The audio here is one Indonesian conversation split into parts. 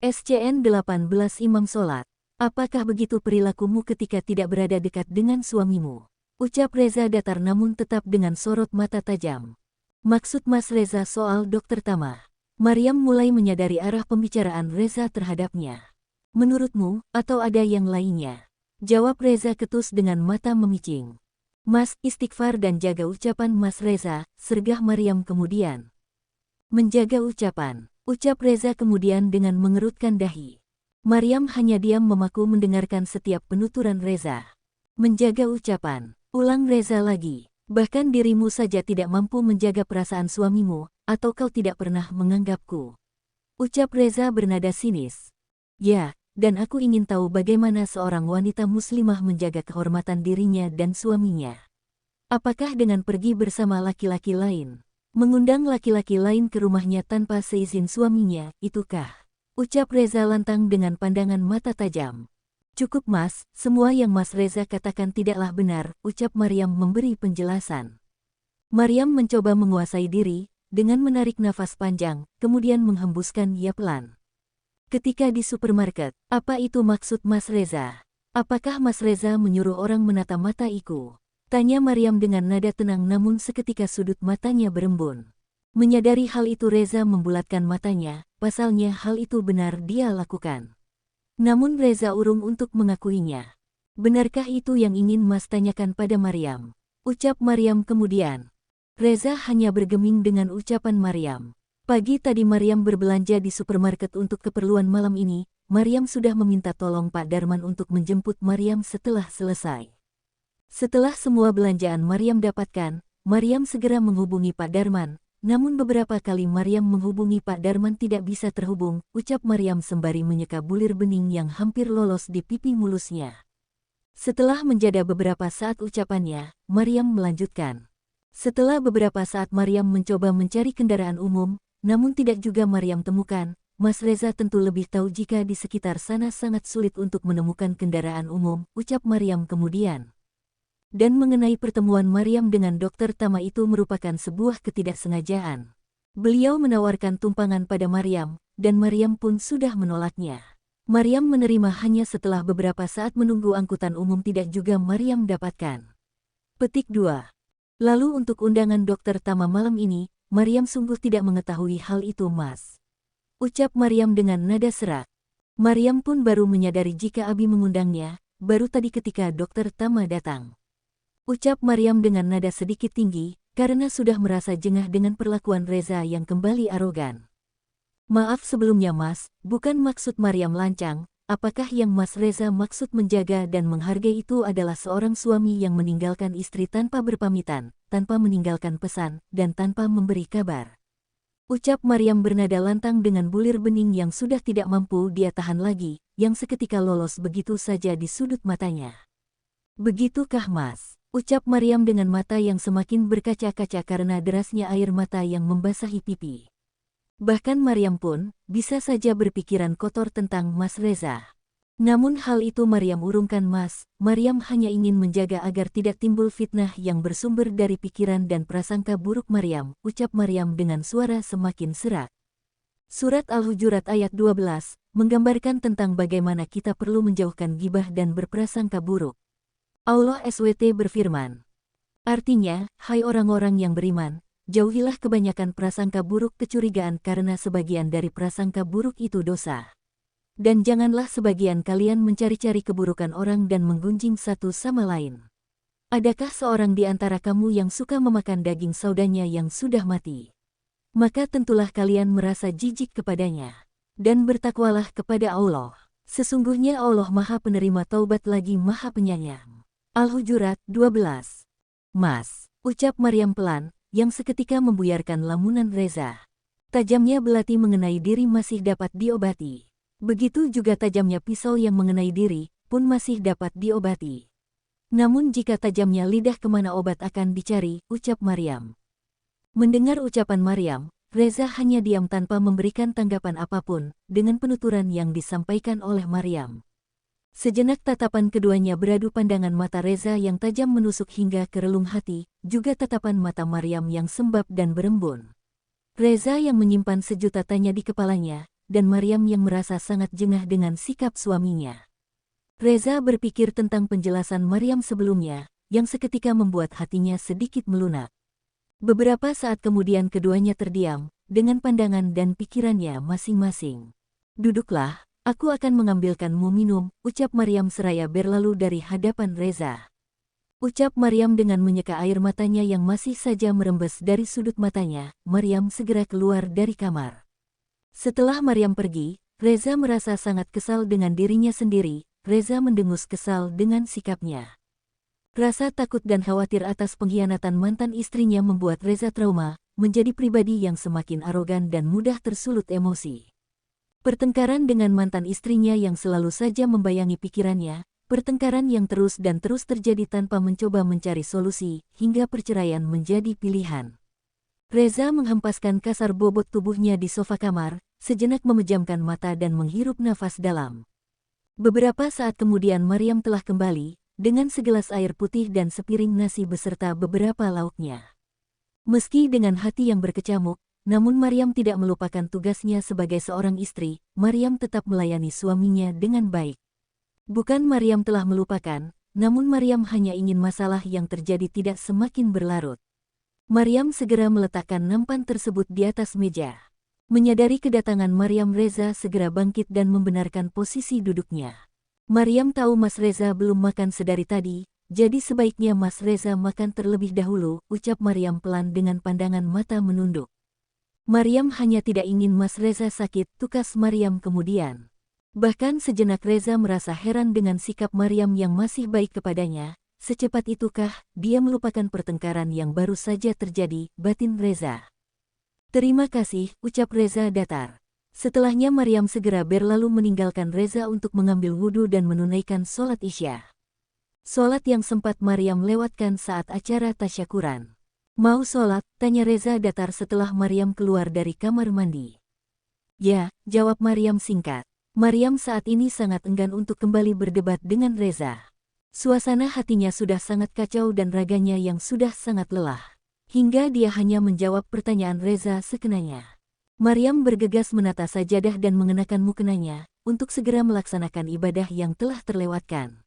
SCN 18 Imam Sholat. Apakah begitu perilakumu ketika tidak berada dekat dengan suamimu? Ucap Reza datar namun tetap dengan sorot mata tajam. Maksud Mas Reza soal Dokter Tama? Maryam mulai menyadari arah pembicaraan Reza terhadapnya. Menurutmu, atau ada yang lainnya? Jawab Reza ketus dengan mata memicing. Mas, istighfar dan jaga ucapan Mas Reza, sergah Maryam kemudian. Menjaga ucapan, ucap Reza kemudian dengan mengerutkan dahi. Maryam hanya diam memaku mendengarkan setiap penuturan Reza. Menjaga ucapan, ulang Reza lagi. Bahkan dirimu saja tidak mampu menjaga perasaan suamimu, atau kau tidak pernah menganggapku. Ucap Reza bernada sinis. Ya, dan aku ingin tahu bagaimana seorang wanita muslimah menjaga kehormatan dirinya dan suaminya. Apakah dengan pergi bersama laki-laki lain? Mengundang laki-laki lain ke rumahnya tanpa seizin suaminya, itukah? Ucap Reza lantang dengan pandangan mata tajam. Cukup Mas, semua yang Mas Reza katakan tidaklah benar, ucap Maryam memberi penjelasan. Maryam mencoba menguasai diri, dengan menarik nafas panjang, kemudian menghembuskan ya pelan. Ketika di supermarket, apa itu maksud Mas Reza? Apakah Mas Reza menyuruh orang menata mata Iku? Tanya Maryam dengan nada tenang namun seketika sudut matanya berembun. Menyadari hal itu Reza membulatkan matanya, pasalnya hal itu benar dia lakukan. Namun Reza urung untuk mengakuinya. Benarkah itu yang ingin Mas tanyakan pada Maryam? Ucap Maryam kemudian. Reza hanya bergeming dengan ucapan Maryam. Pagi tadi Maryam berbelanja di supermarket untuk keperluan malam ini. Maryam sudah meminta tolong Pak Darman untuk menjemput Maryam setelah selesai. Setelah semua belanjaan Maryam dapatkan, Maryam segera menghubungi Pak Darman. Namun beberapa kali Maryam menghubungi Pak Darman tidak bisa terhubung, ucap Maryam sembari menyeka bulir bening yang hampir lolos di pipi mulusnya. Setelah menjeda beberapa saat ucapannya, Maryam melanjutkan. Setelah beberapa saat Maryam mencoba mencari kendaraan umum, namun tidak juga Maryam temukan. Mas Reza tentu lebih tahu jika di sekitar sana sangat sulit untuk menemukan kendaraan umum, ucap Maryam kemudian. Dan mengenai pertemuan Maryam dengan Dokter Tama itu merupakan sebuah ketidaksengajaan. Beliau menawarkan tumpangan pada Maryam, dan Maryam pun sudah menolaknya. Maryam menerima hanya setelah beberapa saat menunggu angkutan umum tidak juga Maryam dapatkan. Petik 2. Lalu untuk undangan Dokter Tama malam ini, Maryam sungguh tidak mengetahui hal itu Mas. Ucap Maryam dengan nada serak. Maryam pun baru menyadari jika Abi mengundangnya, baru tadi ketika Dokter Tama datang. Ucap Maryam dengan nada sedikit tinggi, karena sudah merasa jengah dengan perlakuan Reza yang kembali arogan. Maaf sebelumnya Mas, bukan maksud Maryam lancang, apakah yang Mas Reza maksud menjaga dan menghargai itu adalah seorang suami yang meninggalkan istri tanpa berpamitan, tanpa meninggalkan pesan, dan tanpa memberi kabar. Ucap Maryam bernada lantang dengan bulir bening yang sudah tidak mampu dia tahan lagi, yang seketika lolos begitu saja di sudut matanya. Begitukah Mas? Ucap Maryam dengan mata yang semakin berkaca-kaca karena derasnya air mata yang membasahi pipi. Bahkan Maryam pun bisa saja berpikiran kotor tentang Mas Reza. Namun hal itu Maryam urungkan Mas, Maryam hanya ingin menjaga agar tidak timbul fitnah yang bersumber dari pikiran dan prasangka buruk Maryam, ucap Maryam dengan suara semakin serak. Surat Al-Hujurat ayat 12, menggambarkan tentang bagaimana kita perlu menjauhkan gibah dan berprasangka buruk. Allah SWT berfirman. Artinya, hai orang-orang yang beriman, jauhilah kebanyakan prasangka buruk kecurigaan karena sebagian dari prasangka buruk itu dosa. Dan janganlah sebagian kalian mencari-cari keburukan orang dan menggunjing satu sama lain. Adakah seorang di antara kamu yang suka memakan daging saudaranya yang sudah mati? Maka tentulah kalian merasa jijik kepadanya. Dan bertakwalah kepada Allah. Sesungguhnya Allah Maha Penerima Taubat lagi Maha Penyayang. Al-Hujurat 12. Mas, ucap Maryam pelan, yang seketika membuyarkan lamunan Reza. Tajamnya belati mengenai diri masih dapat diobati. Begitu juga tajamnya pisau yang mengenai diri, pun masih dapat diobati. Namun jika tajamnya lidah kemana obat akan dicari, ucap Maryam. Mendengar ucapan Maryam, Reza hanya diam tanpa memberikan tanggapan apapun, dengan penuturan yang disampaikan oleh Maryam. Sejenak tatapan keduanya beradu pandangan mata Reza yang tajam menusuk hingga ke relung hati, juga tatapan mata Maryam yang sembab dan berembun. Reza yang menyimpan sejuta tanya di kepalanya, dan Maryam yang merasa sangat jengah dengan sikap suaminya. Reza berpikir tentang penjelasan Maryam sebelumnya, yang seketika membuat hatinya sedikit melunak. Beberapa saat kemudian keduanya terdiam, dengan pandangan dan pikirannya masing-masing. "Duduklah, aku akan mengambilkanmu minum," ucap Maryam seraya berlalu dari hadapan Reza. Ucap Maryam dengan menyeka air matanya yang masih saja merembes dari sudut matanya. Maryam segera keluar dari kamar. Setelah Maryam pergi, Reza merasa sangat kesal dengan dirinya sendiri. Reza mendengus kesal dengan sikapnya. Rasa takut dan khawatir atas pengkhianatan mantan istrinya membuat Reza trauma, menjadi pribadi yang semakin arogan dan mudah tersulut emosi. Pertengkaran dengan mantan istrinya yang selalu saja membayangi pikirannya, pertengkaran yang terus dan terus terjadi tanpa mencoba mencari solusi, hingga perceraian menjadi pilihan. Reza menghempaskan kasar bobot tubuhnya di sofa kamar, sejenak memejamkan mata dan menghirup nafas dalam. Beberapa saat kemudian Maryam telah kembali, dengan segelas air putih dan sepiring nasi beserta beberapa lauknya. Meski dengan hati yang berkecamuk, namun Maryam tidak melupakan tugasnya sebagai seorang istri. Maryam tetap melayani suaminya dengan baik. Bukan Maryam telah melupakan, namun Maryam hanya ingin masalah yang terjadi tidak semakin berlarut. Maryam segera meletakkan nampan tersebut di atas meja. Menyadari kedatangan Maryam, Reza segera bangkit dan membenarkan posisi duduknya. Maryam tahu Mas Reza belum makan sedari tadi, jadi sebaiknya Mas Reza makan terlebih dahulu, ucap Maryam pelan dengan pandangan mata menunduk. Maryam hanya tidak ingin Mas Reza sakit, tukas Maryam kemudian. Bahkan sejenak Reza merasa heran dengan sikap Maryam yang masih baik kepadanya. Secepat itukah dia melupakan pertengkaran yang baru saja terjadi, batin Reza. "Terima kasih," ucap Reza datar. Setelahnya Maryam segera berlalu meninggalkan Reza untuk mengambil wudhu dan menunaikan sholat Isya. Sholat yang sempat Maryam lewatkan saat acara tasyakuran. "Mau sholat?" tanya Reza datar setelah Maryam keluar dari kamar mandi. "Ya," jawab Maryam singkat. Maryam saat ini sangat enggan untuk kembali berdebat dengan Reza. Suasana hatinya sudah sangat kacau dan raganya yang sudah sangat lelah. Hingga dia hanya menjawab pertanyaan Reza sekenanya. Maryam bergegas menata sajadah dan mengenakan mukenanya, untuk segera melaksanakan ibadah yang telah terlewatkan.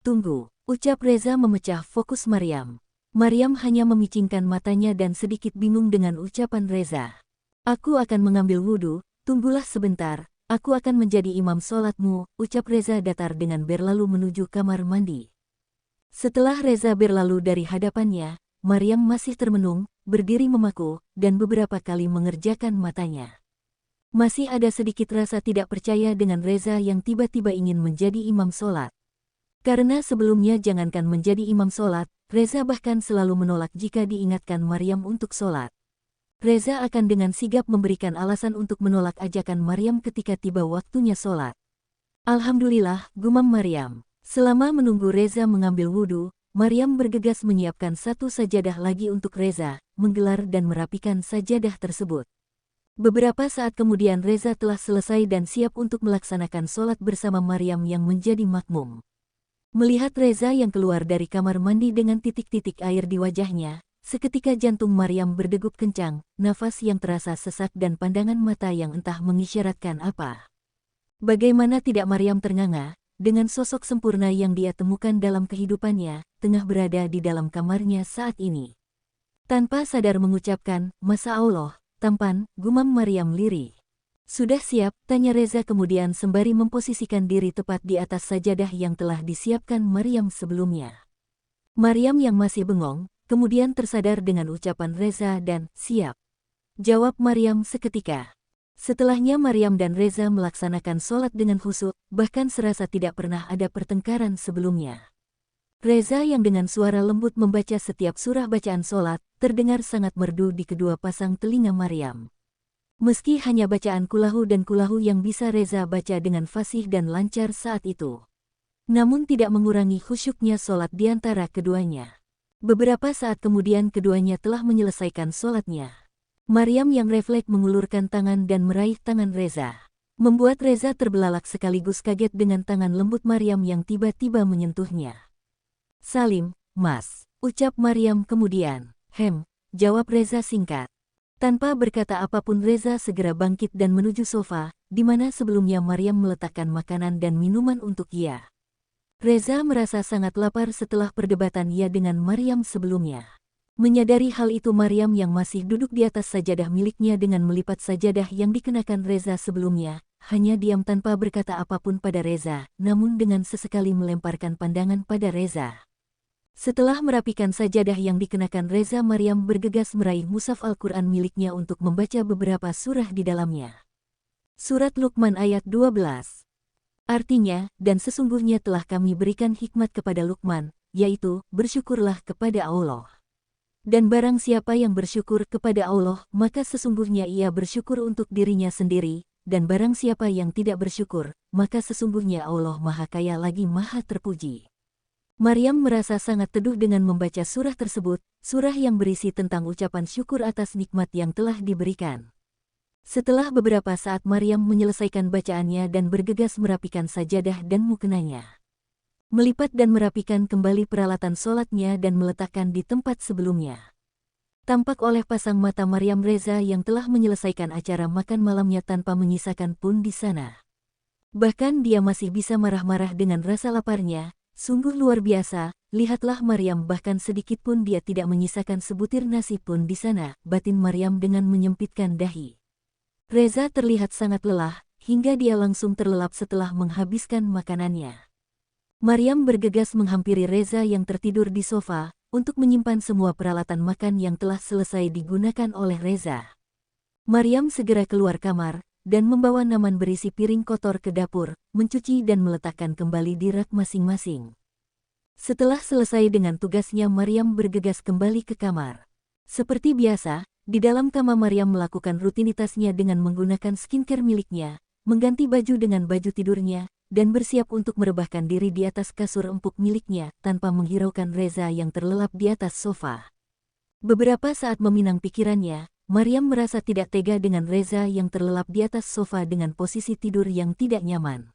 "Tunggu," ucap Reza memecah fokus Maryam. Maryam hanya memicingkan matanya dan sedikit bingung dengan ucapan Reza. "Aku akan mengambil wudhu, tunggulah sebentar, aku akan menjadi imam sholatmu," ucap Reza datar dengan berlalu menuju kamar mandi. Setelah Reza berlalu dari hadapannya, Maryam masih termenung, berdiri memaku, dan beberapa kali mengerjakan matanya. Masih ada sedikit rasa tidak percaya dengan Reza yang tiba-tiba ingin menjadi imam sholat. Karena sebelumnya jangankan menjadi imam sholat, Reza bahkan selalu menolak jika diingatkan Maryam untuk sholat. Reza akan dengan sigap memberikan alasan untuk menolak ajakan Maryam ketika tiba waktunya sholat. "Alhamdulillah," gumam Maryam. Selama menunggu Reza mengambil wudhu, Maryam bergegas menyiapkan satu sajadah lagi untuk Reza, menggelar dan merapikan sajadah tersebut. Beberapa saat kemudian Reza telah selesai dan siap untuk melaksanakan sholat bersama Maryam yang menjadi makmum. Melihat Reza yang keluar dari kamar mandi dengan titik-titik air di wajahnya, seketika jantung Maryam berdegup kencang, nafas yang terasa sesak dan pandangan mata yang entah mengisyaratkan apa. Bagaimana tidak Maryam ternganga, dengan sosok sempurna yang dia temukan dalam kehidupannya, tengah berada di dalam kamarnya saat ini. Tanpa sadar mengucapkan, "Masya Allah, tampan," gumam Maryam lirih. "Sudah siap?" tanya Reza kemudian sembari memposisikan diri tepat di atas sajadah yang telah disiapkan Maryam sebelumnya. Maryam yang masih bengong, kemudian tersadar dengan ucapan Reza dan "siap." Jawab Maryam seketika. Setelahnya Maryam dan Reza melaksanakan sholat dengan khusyuk, bahkan serasa tidak pernah ada pertengkaran sebelumnya. Reza yang dengan suara lembut membaca setiap surah bacaan sholat, terdengar sangat merdu di kedua pasang telinga Maryam. Meski hanya bacaan kulahu dan kulahu yang bisa Reza baca dengan fasih dan lancar saat itu, namun tidak mengurangi khusyuknya sholat di antara keduanya. Beberapa saat kemudian keduanya telah menyelesaikan sholatnya. Maryam yang refleks mengulurkan tangan dan meraih tangan Reza, membuat Reza terbelalak sekaligus kaget dengan tangan lembut Maryam yang tiba-tiba menyentuhnya. "Salim, Mas," ucap Maryam kemudian. "Hem," jawab Reza singkat. Tanpa berkata apapun Reza segera bangkit dan menuju sofa, di mana sebelumnya Maryam meletakkan makanan dan minuman untuk ia. Reza merasa sangat lapar setelah perdebatan ia dengan Maryam sebelumnya. Menyadari hal itu Maryam yang masih duduk di atas sajadah miliknya dengan melipat sajadah yang dikenakan Reza sebelumnya, hanya diam tanpa berkata apapun pada Reza, namun dengan sesekali melemparkan pandangan pada Reza. Setelah merapikan sajadah yang dikenakan Reza, Maryam bergegas meraih mushaf Al-Quran miliknya untuk membaca beberapa surah di dalamnya. Surat Luqman ayat 12. Artinya, dan sesungguhnya telah kami berikan hikmat kepada Luqman, yaitu, bersyukurlah kepada Allah. Dan barang siapa yang bersyukur kepada Allah, maka sesungguhnya ia bersyukur untuk dirinya sendiri, dan barang siapa yang tidak bersyukur, maka sesungguhnya Allah Maha Kaya lagi Maha Terpuji. Maryam merasa sangat teduh dengan membaca surah tersebut, surah yang berisi tentang ucapan syukur atas nikmat yang telah diberikan. Setelah beberapa saat Maryam menyelesaikan bacaannya dan bergegas merapikan sajadah dan mukenanya. Melipat dan merapikan kembali peralatan sholatnya dan meletakkan di tempat sebelumnya. Tampak oleh pasang mata Maryam Reza yang telah menyelesaikan acara makan malamnya tanpa menyisakan pun di sana. Bahkan dia masih bisa marah-marah dengan rasa laparnya. Sungguh luar biasa, lihatlah Maryam, bahkan sedikit pun dia tidak menyisakan sebutir nasi pun di sana, batin Maryam dengan menyempitkan dahi. Reza terlihat sangat lelah, hingga dia langsung terlelap setelah menghabiskan makanannya. Maryam bergegas menghampiri Reza yang tertidur di sofa, untuk menyimpan semua peralatan makan yang telah selesai digunakan oleh Reza. Maryam segera keluar kamar, dan membawa naman berisi piring kotor ke dapur, mencuci dan meletakkan kembali di rak masing-masing. Setelah selesai dengan tugasnya, Maryam bergegas kembali ke kamar. Seperti biasa, di dalam kamar Maryam melakukan rutinitasnya dengan menggunakan skincare miliknya, mengganti baju dengan baju tidurnya, dan bersiap untuk merebahkan diri di atas kasur empuk miliknya, tanpa menghiraukan Reza yang terlelap di atas sofa. Beberapa saat meminang pikirannya, Maryam merasa tidak tega dengan Reza yang terlelap di atas sofa dengan posisi tidur yang tidak nyaman.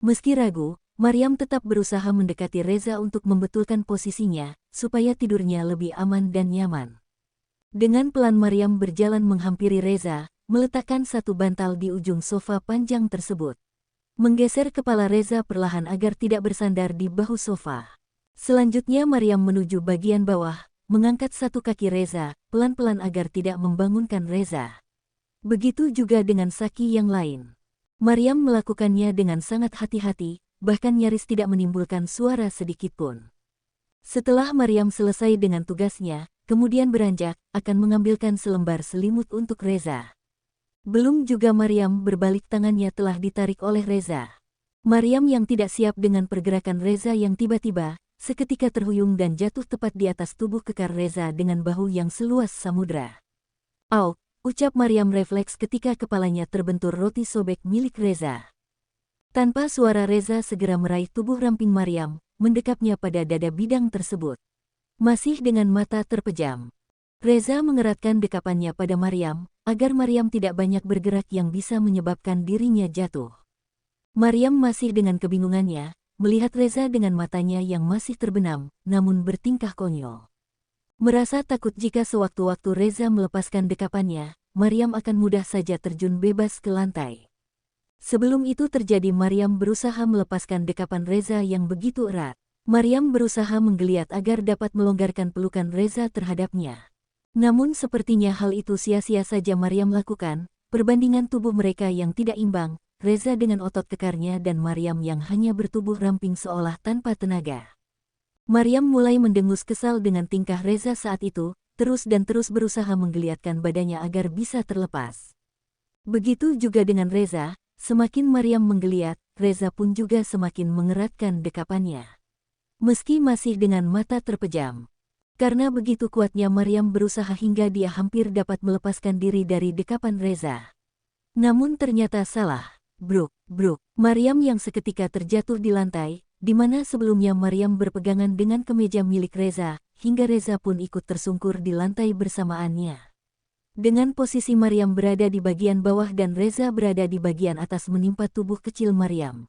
Meski ragu, Maryam tetap berusaha mendekati Reza untuk membetulkan posisinya, supaya tidurnya lebih aman dan nyaman. Dengan pelan Maryam berjalan menghampiri Reza, meletakkan satu bantal di ujung sofa panjang tersebut. Menggeser kepala Reza perlahan agar tidak bersandar di bahu sofa. Selanjutnya Maryam menuju bagian bawah, mengangkat satu kaki Reza, pelan-pelan agar tidak membangunkan Reza. Begitu juga dengan kaki yang lain. Maryam melakukannya dengan sangat hati-hati, bahkan nyaris tidak menimbulkan suara sedikitpun. Setelah Maryam selesai dengan tugasnya, kemudian beranjak, akan mengambilkan selembar selimut untuk Reza. Belum juga Maryam berbalik tangannya telah ditarik oleh Reza. Maryam yang tidak siap dengan pergerakan Reza yang tiba-tiba, seketika terhuyung dan jatuh tepat di atas tubuh kekar Reza dengan bahu yang seluas samudra. "Auk," ucap Maryam refleks ketika kepalanya terbentur roti sobek milik Reza. Tanpa suara Reza segera meraih tubuh ramping Maryam, mendekapnya pada dada bidang tersebut. Masih dengan mata terpejam, Reza mengeratkan dekapannya pada Maryam, agar Maryam tidak banyak bergerak yang bisa menyebabkan dirinya jatuh. Maryam masih dengan kebingungannya, melihat Reza dengan matanya yang masih terbenam, namun bertingkah konyol. Merasa takut jika sewaktu-waktu Reza melepaskan dekapannya, Maryam akan mudah saja terjun bebas ke lantai. Sebelum itu terjadi, Maryam berusaha melepaskan dekapan Reza yang begitu erat. Maryam berusaha menggeliat agar dapat melonggarkan pelukan Reza terhadapnya. Namun sepertinya hal itu sia-sia saja Maryam lakukan, perbandingan tubuh mereka yang tidak imbang, Reza dengan otot kekarnya dan Maryam yang hanya bertubuh ramping seolah tanpa tenaga. Maryam mulai mendengus kesal dengan tingkah Reza saat itu, terus berusaha menggeliatkan badannya agar bisa terlepas. Begitu juga dengan Reza, semakin Maryam menggeliat, Reza pun juga semakin mengeratkan dekapannya. Meski masih dengan mata terpejam. Karena begitu kuatnya Maryam berusaha hingga dia hampir dapat melepaskan diri dari dekapan Reza. Namun ternyata salah. Bruk, bruk. Maryam yang seketika terjatuh di lantai, di mana sebelumnya Maryam berpegangan dengan kemeja milik Reza, hingga Reza pun ikut tersungkur di lantai bersamaannya. Dengan posisi Maryam berada di bagian bawah dan Reza berada di bagian atas menimpa tubuh kecil Maryam,